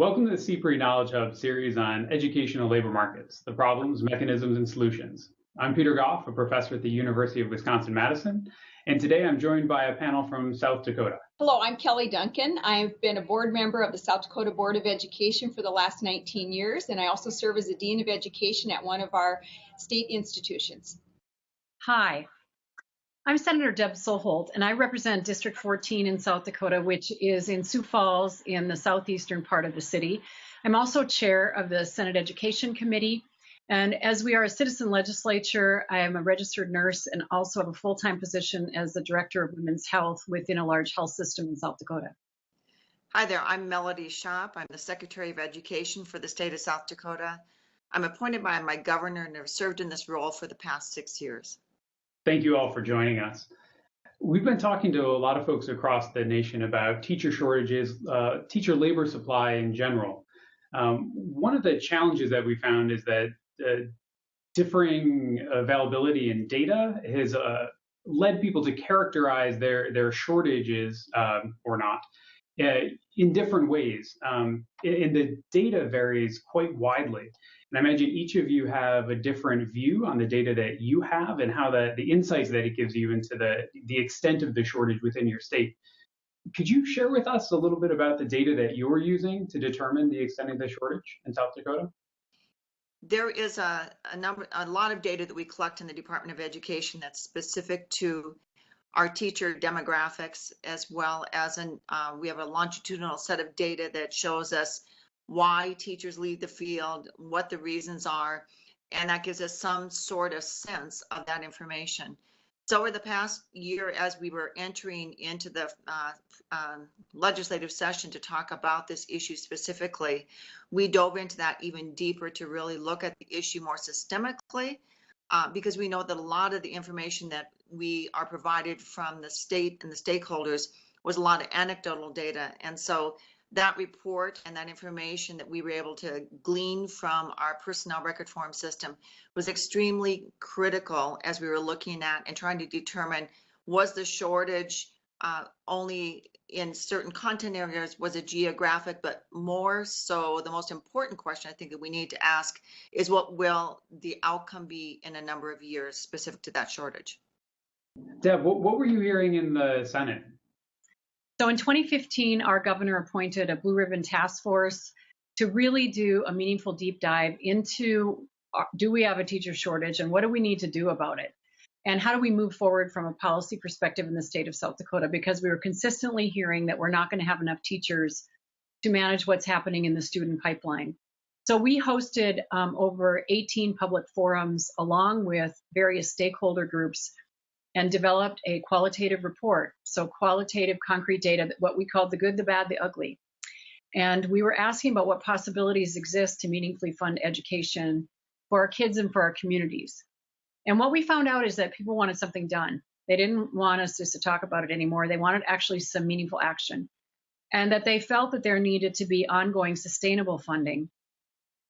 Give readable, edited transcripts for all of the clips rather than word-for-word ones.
Welcome to the CPRE Knowledge Hub series on educational labor markets, the problems, mechanisms, and solutions. I'm Peter Goff, a professor at the University of Wisconsin-Madison, and today I'm joined by a panel from South Dakota. Hello, I'm Kelly Duncan. I've been a board member of the South Dakota Board of Education for the last 19 years, and I also serve as a Dean of Education at one of our state institutions. Hi, I'm Senator Deb Soholt, and I represent District 14 in South Dakota, which is in Sioux Falls in the southeastern part of the city. I'm also chair of the Senate Education Committee, and as we are a citizen legislature, I am a registered nurse and also have a full-time position as the Director of Women's Health within a large health system in South Dakota. Hi there, I'm Melody Schopp. I'm the Secretary of Education for the state of South Dakota. I'm appointed by my governor and have served in this role for the past 6 years. Thank you all for joining us. We've been talking to a lot of folks across the nation about teacher shortages, teacher labor supply in general. One of the challenges that we found is that differing availability in data has led people to characterize their shortages or not in different ways. And the data varies quite widely. And I imagine each of you have a different view on the data that you have and how the insights that it gives you into the extent of the shortage within your state. Could you share with us a little bit about the data that you're using to determine the extent of the shortage in South Dakota? There is a lot of data that we collect in the Department of Education that's specific to our teacher demographics, as well as we have a longitudinal set of data that shows us why teachers leave the field, what the reasons are, and that gives us some sort of sense of that information. So over the past year, as we were entering into the legislative session to talk about this issue specifically, we dove into that even deeper to really look at the issue more systemically, because we know that a lot of the information that we are provided from the state and the stakeholders was a lot of anecdotal data. And so that report and that information that we were able to glean from our personnel record form system was extremely critical as we were looking at and trying to determine, was the shortage only in certain content areas, was it geographic, but more so the most important question I think that we need to ask is, what will the outcome be in a number of years specific to that shortage? Deb, what were you hearing in the Senate? So in 2015, our governor appointed a Blue Ribbon Task Force to really do a meaningful deep dive into, do we have a teacher shortage and what do we need to do about it? And how do we move forward from a policy perspective in the state of South Dakota? Because we were consistently hearing that we're not going to have enough teachers to manage what's happening in the student pipeline. So we hosted over 18 public forums along with various stakeholder groups and developed a qualitative report. So qualitative, concrete data, what we called the good, the bad, the ugly. And we were asking about what possibilities exist to meaningfully fund education for our kids and for our communities. And what we found out is that people wanted something done. They didn't want us just to talk about it anymore. They wanted actually some meaningful action. And that they felt that there needed to be ongoing sustainable funding.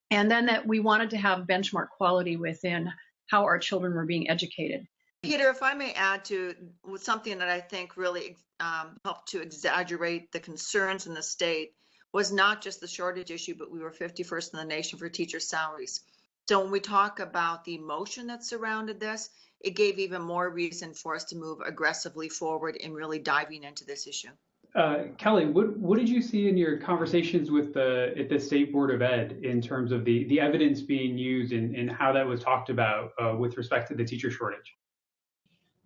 And then that we wanted to have benchmark quality within how our children were being educated. Peter, if I may add to something that I think really helped to exaggerate the concerns in the state, was not just the shortage issue, but we were 51st in the nation for teacher salaries. So when we talk about the emotion that surrounded this, it gave even more reason for us to move aggressively forward in really diving into this issue. Kelly, what did you see in your conversations with at the State Board of Ed in terms of the evidence being used and how that was talked about with respect to the teacher shortage?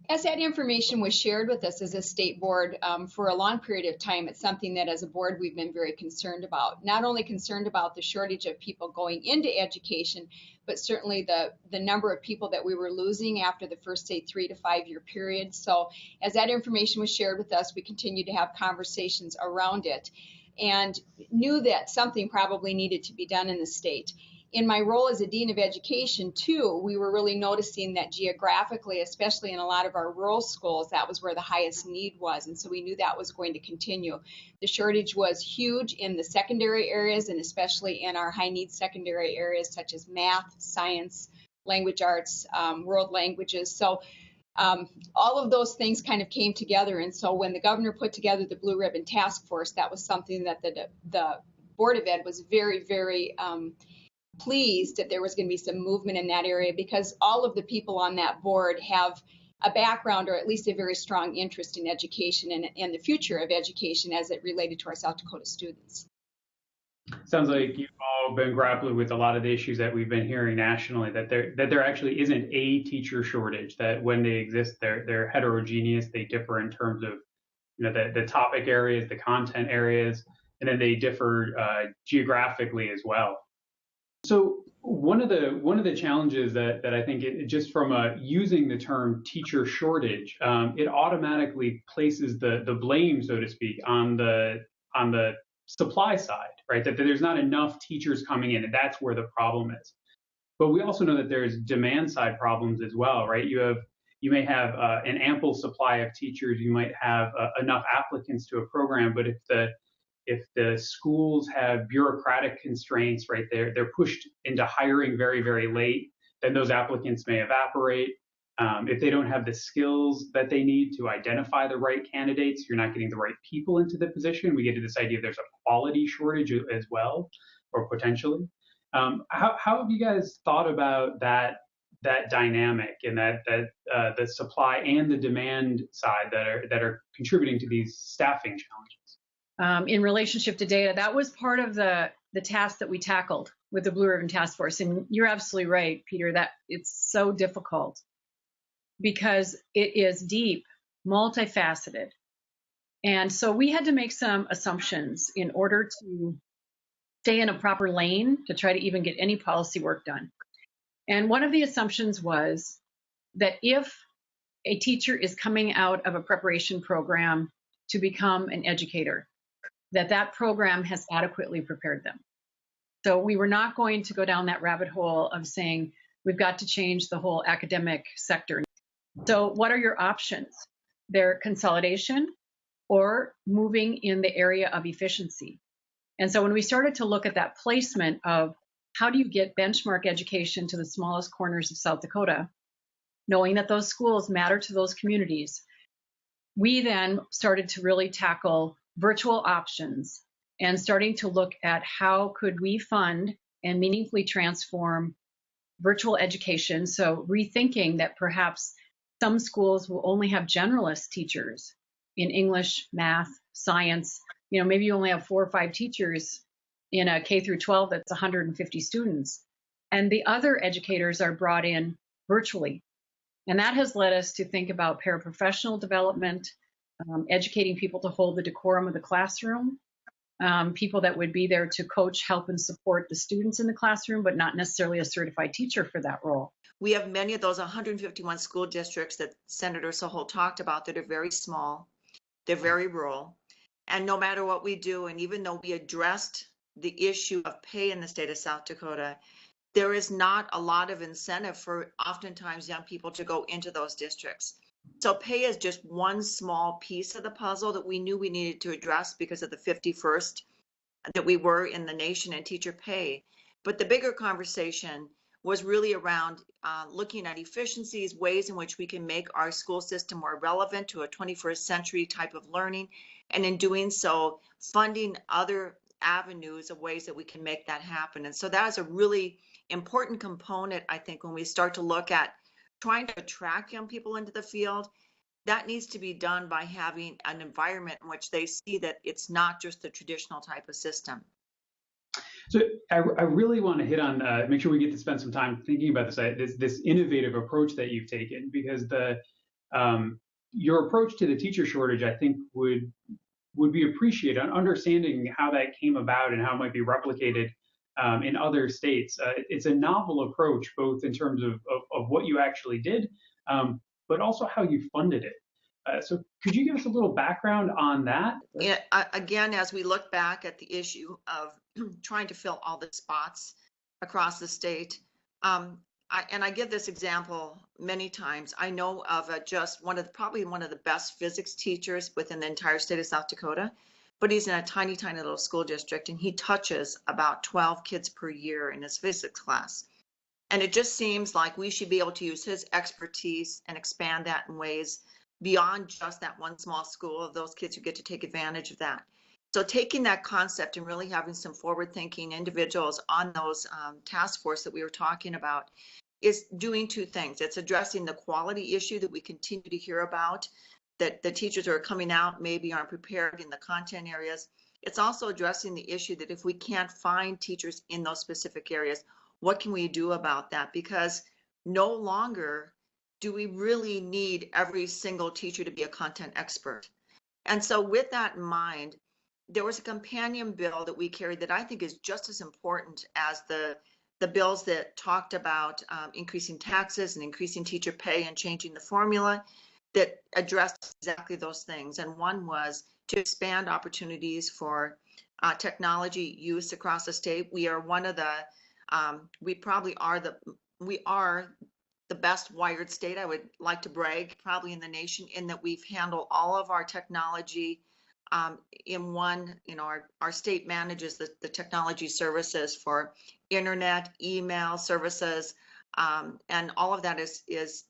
As that information was shared with us as a state board for a long period of time, it's something that as a board we've been very concerned about. Not only concerned about the shortage of people going into education, but certainly the number of people that we were losing after the first, say, 3 to 5 year period. So as that information was shared with us, we continued to have conversations around it and knew that something probably needed to be done in the state. In my role as a Dean of Education, too, we were really noticing that geographically, especially in a lot of our rural schools, that was where the highest need was. And so we knew that was going to continue. The shortage was huge in the secondary areas and especially in our high need secondary areas such as math, science, language arts, world languages. So all of those things kind of came together. And so when the governor put together the Blue Ribbon Task Force, that was something that the Board of Ed was very, very pleased that there was going to be some movement in that area, because all of the people on that board have a background or at least a very strong interest in education and the future of education as it related to our South Dakota students. Sounds like you've all been grappling with a lot of the issues that we've been hearing nationally, that there actually isn't a teacher shortage, that when they exist, they're heterogeneous. They differ in terms of, the topic areas, the content areas, and then they differ geographically as well. So one of the challenges that I think just from using the term teacher shortage, it automatically places the blame, so to speak, on the supply side, right? That there's not enough teachers coming in, and that's where the problem is. But we also know that there's demand side problems as well, right? You may have an ample supply of teachers, you might have enough applicants to a program, but if the schools have bureaucratic constraints, right, they're pushed into hiring very, very late, then those applicants may evaporate. If they don't have the skills that they need to identify the right candidates, you're not getting the right people into the position. We get to this idea there's a quality shortage as well, or potentially. How have you guys thought about that dynamic and that the supply and the demand side that are contributing to these staffing challenges? In relationship to data, that was part of the task that we tackled with the Blue Ribbon Task Force. And you're absolutely right, Peter, that it's so difficult because it is deep, multifaceted. And so we had to make some assumptions in order to stay in a proper lane to try to even get any policy work done. And one of the assumptions was that if a teacher is coming out of a preparation program to become an educator, that program has adequately prepared them. So we were not going to go down that rabbit hole of saying we've got to change the whole academic sector. So what are your options? They're consolidation or moving in the area of efficiency. And so when we started to look at that placement of how do you get benchmark education to the smallest corners of South Dakota, knowing that those schools matter to those communities, we then started to really tackle virtual options and starting to look at how could we fund and meaningfully transform virtual education. So rethinking that perhaps some schools will only have generalist teachers in English, math, science. Maybe you only have 4 or 5 teachers in a K through 12 that's 150 students. And the other educators are brought in virtually. And that has led us to think about paraprofessional development, educating people to hold the decorum of the classroom, people that would be there to coach, help, and support the students in the classroom, but not necessarily a certified teacher for that role. We have many of those 151 school districts that Senator Soholt talked about that are very small, they're very rural. And no matter what we do, and even though we addressed the issue of pay in the state of South Dakota, there is not a lot of incentive for oftentimes young people to go into those districts. So pay is just one small piece of the puzzle that we knew we needed to address because of the 51st that we were in the nation in teacher pay. But the bigger conversation was really around looking at efficiencies, ways in which we can make our school system more relevant to a 21st century type of learning. And in doing so, funding other avenues of ways that we can make that happen. And so that is a really important component, I think, when we start to look at trying to attract young people into the field. That needs to be done by having an environment in which they see that it's not just the traditional type of system. So I really want to hit on, make sure we get to spend some time thinking about this innovative approach that you've taken, because your approach to the teacher shortage, I think, would be appreciated, understanding how that came about and how it might be replicated in other states. It's a novel approach, both in terms of what you actually did, but also how you funded it. So could you give us a little background on that? Yeah, again, as we look back at the issue of trying to fill all the spots across the state, I give this example many times. I know of probably one of the best physics teachers within the entire state of South Dakota, but he's in a tiny, tiny little school district, and he touches about 12 kids per year in his physics class. And it just seems like we should be able to use his expertise and expand that in ways beyond just that one small school of those kids who get to take advantage of that. So taking that concept and really having some forward-thinking individuals on those task force that we were talking about is doing two things. It's addressing the quality issue that we continue to hear about, that the teachers who are coming out maybe aren't prepared in the content areas. It's also addressing the issue that if we can't find teachers in those specific areas, what can we do about that? Because no longer do we really need every single teacher to be a content expert. And so with that in mind, there was a companion bill that we carried that I think is just as important as the bills that talked about increasing taxes and increasing teacher pay and changing the formula, that addressed exactly those things. And one was to expand opportunities for technology use across the state. We are one of the, we are the best wired state. I would like to brag, probably in the nation, in that we've handled all of our technology in one. Our state manages the technology services for internet, email services, and all of that is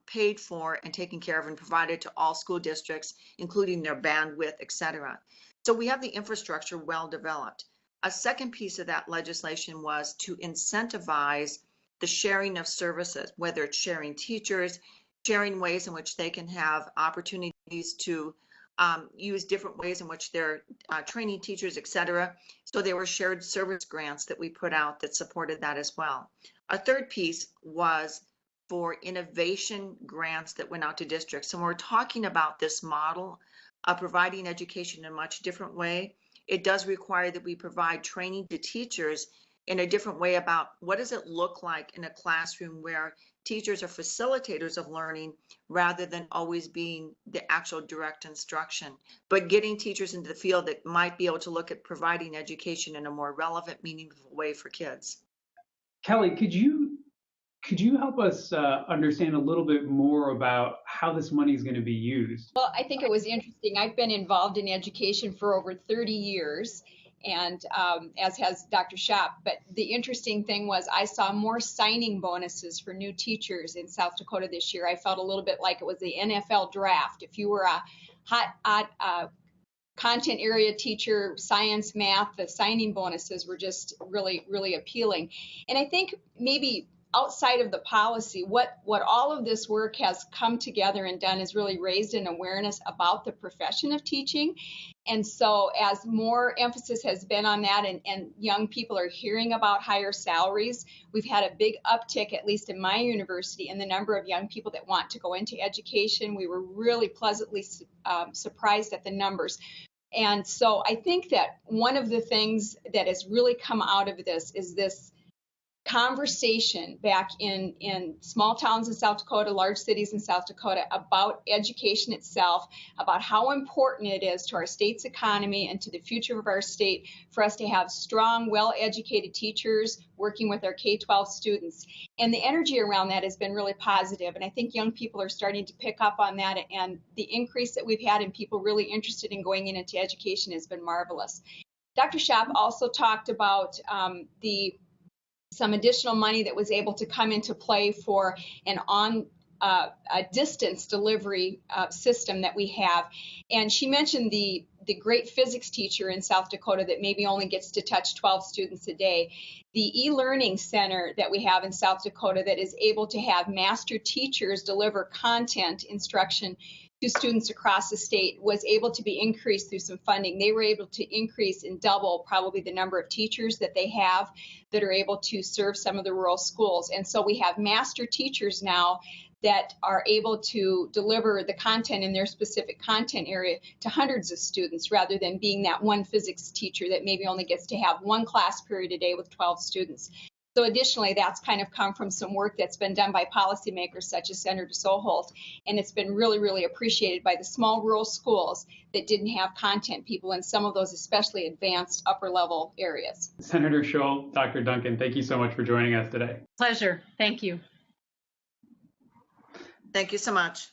paid for and taken care of and provided to all school districts, including their bandwidth, et cetera. So we have the infrastructure well developed. A second piece of that legislation was to incentivize the sharing of services, whether it's sharing teachers, sharing ways in which they can have opportunities to use different ways in which they're training teachers, et cetera. So there were shared service grants that we put out that supported that as well. A third piece was for innovation grants that went out to districts. So when we're talking about this model of providing education in a much different way, it does require that we provide training to teachers in a different way about what does it look like in a classroom where teachers are facilitators of learning rather than always being the actual direct instruction, but getting teachers into the field that might be able to look at providing education in a more relevant, meaningful way for kids. Kelly, could you help us understand a little bit more about how this money is going to be used? Well, I think it was interesting. I've been involved in education for over 30 years, and as has Dr. Schopp. But the interesting thing was I saw more signing bonuses for new teachers in South Dakota this year. I felt a little bit like it was the NFL draft. If you were a hot content area teacher, science, math, the signing bonuses were just really, really appealing. And I think maybe outside of the policy, what all of this work has come together and done is really raised an awareness about the profession of teaching. And so as more emphasis has been on that and young people are hearing about higher salaries, we've had a big uptick, at least in my university, in the number of young people that want to go into education. We were really pleasantly surprised at the numbers. And so I think that one of the things that has really come out of this is this conversation back in small towns in South Dakota, large cities in South Dakota, about education itself, about how important it is to our state's economy and to the future of our state for us to have strong, well-educated teachers working with our K-12 students. And the energy around that has been really positive. And I think young people are starting to pick up on that. And the increase that we've had in people really interested in going into education has been marvelous. Dr. Schopp also talked about some additional money that was able to come into play for a distance delivery system that we have. And she mentioned the great physics teacher in South Dakota that maybe only gets to touch 12 students a day. The e-learning center that we have in South Dakota that is able to have master teachers deliver content instruction to students across the state was able to be increased through some funding. They were able to increase and double probably the number of teachers that they have that are able to serve some of the rural schools. And so we have master teachers now that are able to deliver the content in their specific content area to hundreds of students rather than being that one physics teacher that maybe only gets to have one class period a day with 12 students. So additionally, that's kind of come from some work that's been done by policymakers such as Sen Deb Soholt, and it's been really, really appreciated by the small rural schools that didn't have content people in some of those especially advanced upper level areas. Senator Soholt, Dr. Duncan, thank you so much for joining us today. Pleasure. Thank you. Thank you so much.